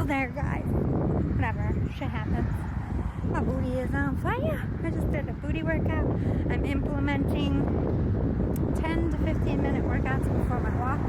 there, guys. Whatever, shit happens. My booty is on fire. I just did a booty workout. I'm implementing 10 to 15 minute workouts before my walk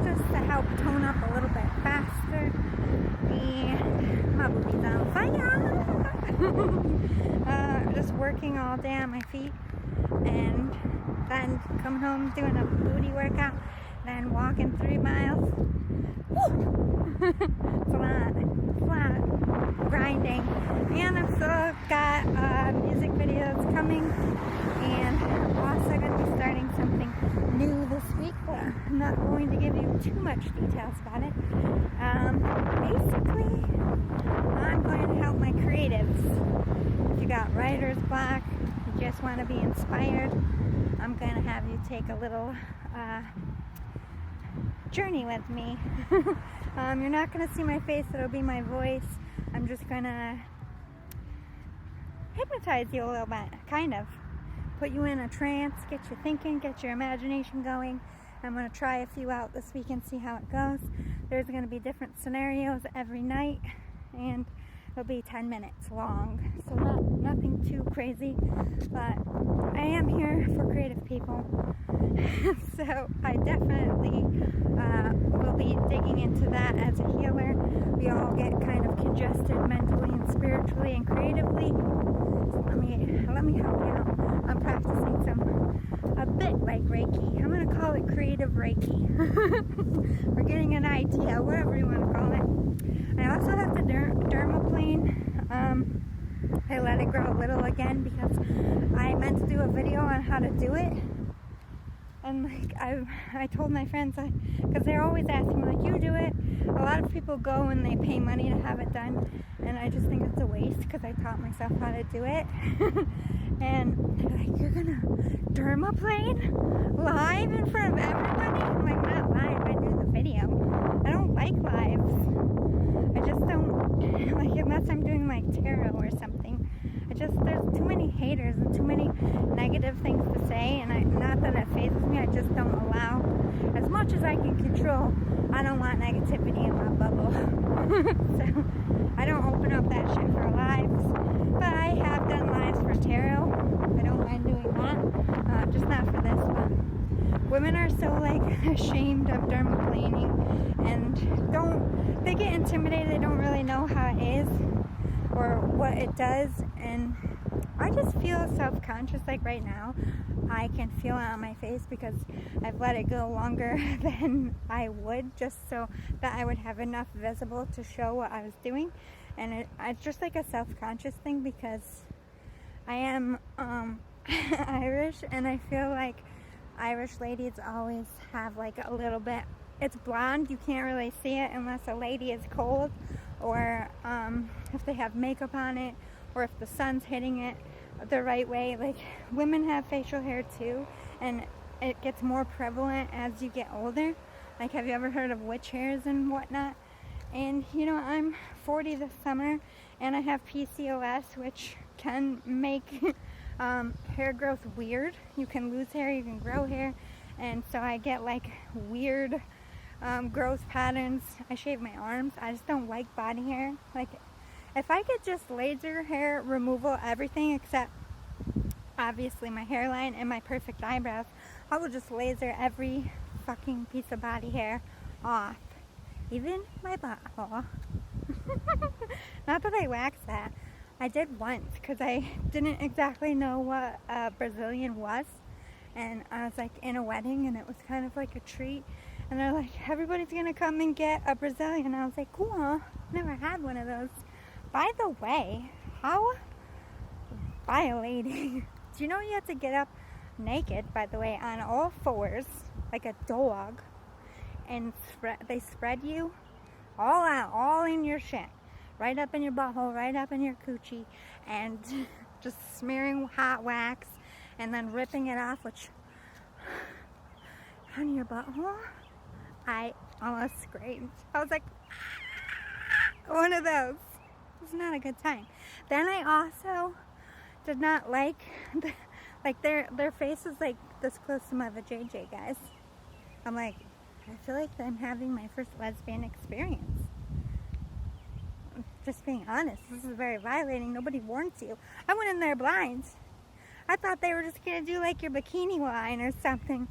just to help tone up a little bit faster. And my booty's on fire. Just working all day on my feet and then coming home doing a booty workout, then walking 3 miles. Woo! flat, grinding. And I've still got music videos coming, and I'm also going to be starting something new this week, but I'm not going to give you too much details about it. Basically, I'm going to help my creatives. If you got writer's block, you just want to be inspired, I'm going to have you take a little journey with me. You're not going to see my face, it'll be my voice. I'm just going to hypnotize you a little bit, kind of. Put you in a trance, get you thinking, get your imagination going. I'm going to try a few out this week and see how it goes. There's going to be different scenarios every night, and it'll be 10 minutes long. So nothing too crazy, but I am here for creative people. So I definitely will be digging into that as a healer. We all get kind of congested mentally and spiritually and creatively. So let me help you out. I'm practicing a bit like Reiki. I'm going to call it creative Reiki. We're getting an idea, whatever you want to call it. I also have the dermaplane. I let it grow a little again because I meant to do a video on how to do it. And like I told my friends, because they're always asking me, like, you do it. A lot of people go and they pay money to have it done, and I just think it's a waste because I taught myself how to do it. And they're like, you're gonna dermaplane live in front of everybody? I'm like, not live, I do the video. I don't like lives. I just don't, like, unless I'm doing like tarot or something. There's too many haters and too many negative things to say, and not that it phases me, I just don't allow, as much as I can control, I don't want negativity in my bubble. So I don't open up that shit for lives, but I have done lives for tarot. I don't mind doing that, just not for this one. Women are so like ashamed of dermaplaning, and they get intimidated, they don't really know how it is or what it does, and I just feel self-conscious. Like right now I can feel it on my face because I've let it go longer than I would, just so that I would have enough visible to show what I was doing. And it's just like a self-conscious thing because I am Irish, and I feel like Irish ladies always have like a little bit, it's blonde, you can't really see it unless a lady is cold, or if they have makeup on it, or if the sun's hitting it the right way. Like, women have facial hair too, and it gets more prevalent as you get older. Like, have you ever heard of witch hairs and whatnot? And you know, I'm 40 this summer, and I have PCOS, which can make hair growth weird. You can lose hair, you can grow hair, and so I get like weird growth patterns. I shave my arms. I just don't like body hair. Like, if I could just laser hair removal, everything except obviously my hairline and my perfect eyebrows, I will just laser every fucking piece of body hair off, even my butthole. Not that I wax that. I did once because I didn't exactly know what a Brazilian was, and I was like in a wedding, and it was kind of like a treat, and they're like, everybody's gonna come and get a Brazilian. I was like, cool, never had one of those. By the way, how violating. Do you know you have to get up naked, by the way, on all fours like a dog, and they spread you all out, all in your shit, right up in your butthole, right up in your coochie, and just smearing hot wax and then ripping it off, which on your butthole, I almost screamed. I was like, one of those. It was not a good time. Then I also did not like their face was like this close to my vajayjay, guys. I'm like, I feel like I'm having my first lesbian experience. Just being honest. This is very violating. Nobody warns you. I went in there blind. I thought they were just going to do like your bikini line or something.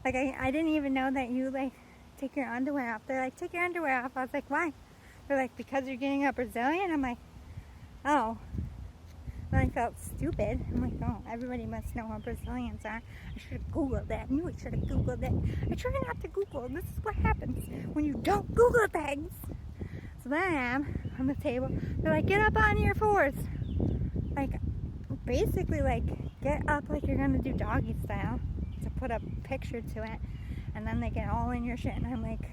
Like I didn't even know that you like take your underwear off. They're like, take your underwear off. I was like, why? They're like, because you're getting a Brazilian? I'm like, oh. And I felt stupid. I'm like, oh, everybody must know how Brazilians are. I should have Googled that. I knew I should have Googled it. I try not to Google. This is what happens when you don't Google things. So then I am on the table. They're like, get up on your fours. Like, basically, like, get up like you're going to do doggy style to put a picture to it. And then they get all in your shit. And I'm like,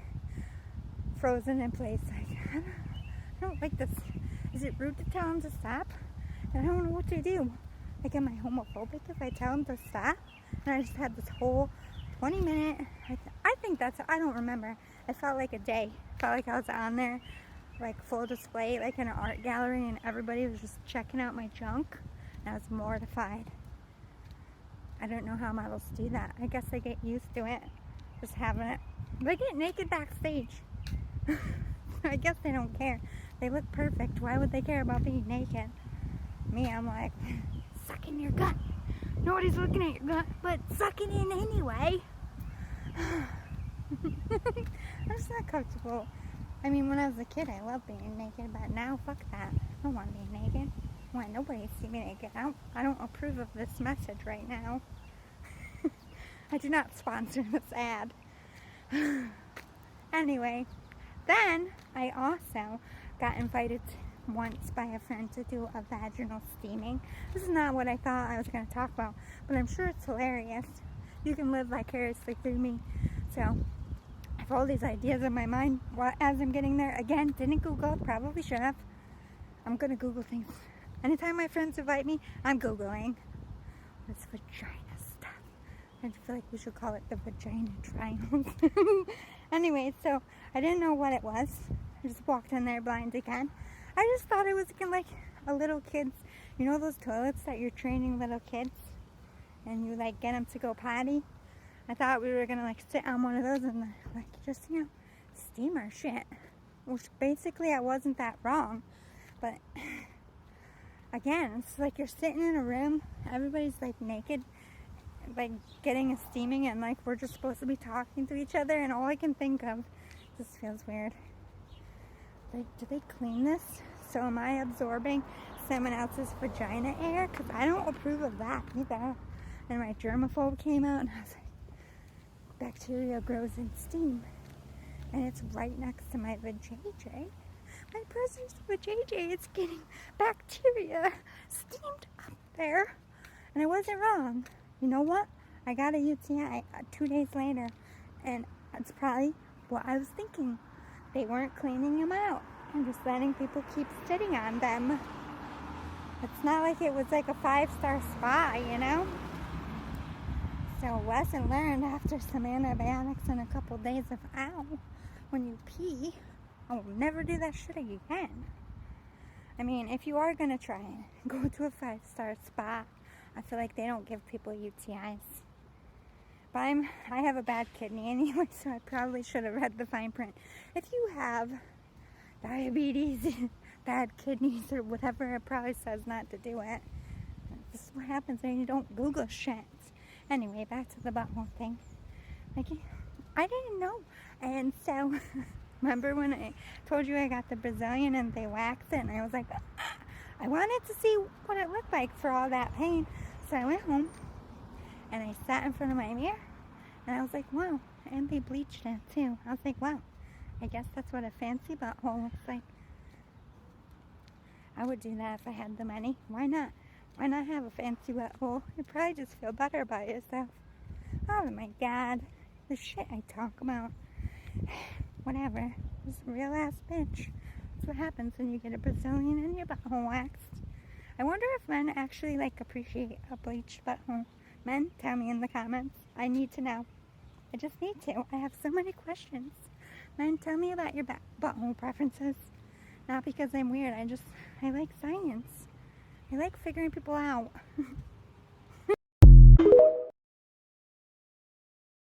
frozen in place. Like, I don't like this. Is it rude to tell them to stop? And I don't know what to do. Like, am I homophobic if I tell them to stop? And I just had this whole 20-minute, I think that's, I don't remember. It felt like a day. It felt like I was on there, like full display, like in an art gallery, and everybody was just checking out my junk. And I was mortified. I don't know how models do that. I guess they get used to it, just having it. They get naked backstage. I guess they don't care. They look perfect. Why would they care about being naked? Me, I'm like, suck in your gut. Nobody's looking at your gut, but suck it in anyway. I'm just not comfortable. I mean, when I was a kid, I loved being naked, but now, fuck that. I don't want to be naked. I want nobody to see me naked. I don't approve of this message right now. I do not sponsor this ad. Anyway, then I also got invited once by a friend to do a vaginal steaming. This is not what I thought I was going to talk about, but I'm sure it's hilarious. You can live vicariously through me. So I have all these ideas in my mind as I'm getting there. Again, didn't Google, probably should have. I'm going to Google things. Anytime my friends invite me, I'm Googling. This vagina stuff. I feel like we should call it the vagina triangles. Anyway, so I didn't know what it was. I just walked in there blind again. I just thought it was like a little kid's, you know those toilets that you're training little kids and you like get them to go potty? I thought we were gonna like sit on one of those and like just, you know, steam our shit. Which basically I wasn't that wrong. But again, it's like you're sitting in a room, everybody's like naked, like getting a steaming, and like we're just supposed to be talking to each other, and all I can think of, this feels weird. Like, do they clean this? So am I absorbing someone else's vagina air? Because I don't approve of that either. And my germaphobe came out and I was like, bacteria grows in steam. And it's right next to my vajayjay. My presence vajayjay is getting bacteria steamed up there. And I wasn't wrong. You know what? I got a UTI 2 days later. And that's probably what I was thinking. They weren't cleaning them out and just letting people keep sitting on them. It's not like it was like a 5-star spa, you know? So lesson learned after some antibiotics and a couple days of ow, when you pee, I will never do that shit again. I mean, if you are going to try it, go to a 5-star spa. I feel like they don't give people UTIs. But I have a bad kidney anyway, so I probably should have read the fine print. If you have diabetes, bad kidneys, or whatever, it probably says not to do it. This is what happens when you don't Google shit. Anyway, back to the butthole thing. Like, I didn't know. And so, remember when I told you I got the Brazilian and they waxed it, and I was like, I wanted to see what it looked like for all that pain. So I went home. And I sat in front of my mirror, and I was like, wow. And they bleached it, too. I was like, wow. I guess that's what a fancy butthole looks like. I would do that if I had the money. Why not? Why not have a fancy butthole? You'd probably just feel better about yourself. Oh, my God. The shit I talk about. Whatever. Just a real-ass bitch. That's what happens when you get a Brazilian and your butthole waxed. I wonder if men actually, like, appreciate a bleached butthole. Men, tell me in the comments. I need to know. I just need to. I have so many questions. Men, tell me about your butthole preferences. Not because I'm weird. I like science. I like figuring people out.